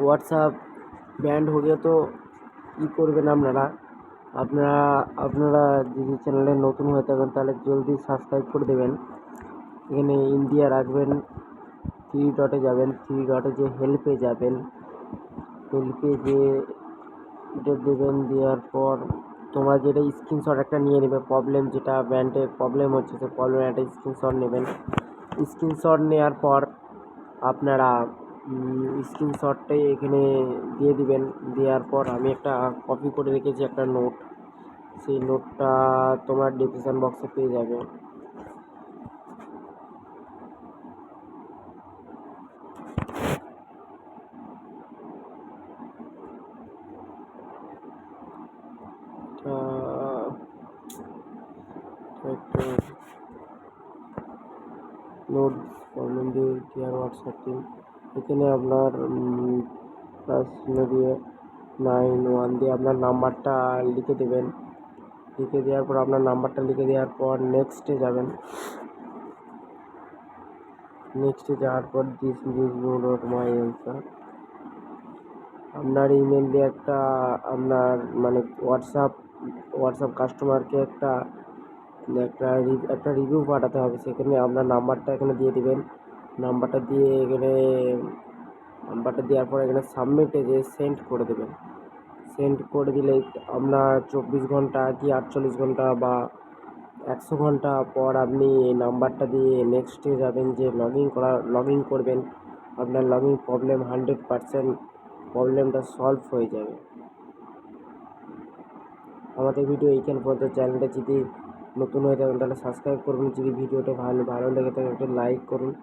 WhatsApp band हो गया तो কী করবেন আপনারা আপনারা আপনারা যদি চ্যানেলে নতুন হয়ে থাকেন তাহলে জলদি সাবস্ক্রাইব করে দেবেন। এখানে ইন্ডিয়া রাখবেন, থ্রি ডটে যাবেন, থ্রি ডটে যে হেল্পে যাবেন, হেল্পে যে এটা দেবেন। দেওয়ার পর তোমরা যেটা স্ক্রিনশট একটা নিয়ে নেবে, প্রবলেম যেটা ব্যান্ডের প্রবলেম হচ্ছে সেই প্রবলেমের একটা স্ক্রিনশট নেবেন। স্ক্রিনশট নেওয়ার পর আপনারা স্ক্রিনশটটাই এখানে দিয়ে দিবেন। দেওয়ার পর আমি একটা কপি করে রেখেছি একটা নোট, সেই নোটটা তোমার ডিসক্রিপশন বক্সে পেয়ে যাবে। একটা নোট প্রবলেম দিয়ে দেওয়ার হোয়াটসঅ্যাপ টিম এখানে আপনার প্লাস দিয়ে 91 দিয়ে আপনার নাম্বারটা লিখে দেবেন। লিখে দেওয়ার পর আপনার নাম্বারটা লিখে দেওয়ার পর নেক্সটে যাবেন। নেক্সটে যাওয়ার পর দিস নট মাই অ্যান্সার আপনার ইমেল দিয়ে একটা আপনার মানে হোয়াটসঅ্যাপ কাস্টমারকে একটা একটা একটা রিভিউ পাঠাতে হবে। সেখানে আপনার নাম্বারটা এখানে দিয়ে দেবেন। নাম্বারটা দিয়ে এখানে নাম্বারটা দেওয়ার পর এখানে সাবমিটে যে সেন্ড করে দেবেন। সেন্ড করে দিলে আপনার 24 ঘন্টা কি 48 ঘন্টা বা 100 ঘন্টা পর আপনি এই নাম্বারটা দিয়ে নেক্সটে যাবেন, যে লগ ইন করবেন। আপনার লগ ইন প্রবলেম 100% প্রবলেমটা সলভ হয়ে যাবে। আমাদের ভিডিও এইখান পর্যন্ত। চ্যানেলটা যদি নতুন হয়ে থাকেন তাহলে সাবস্ক্রাইব করুন। যদি ভিডিওটা ভালো লেগে থাকে একটা লাইক করুন।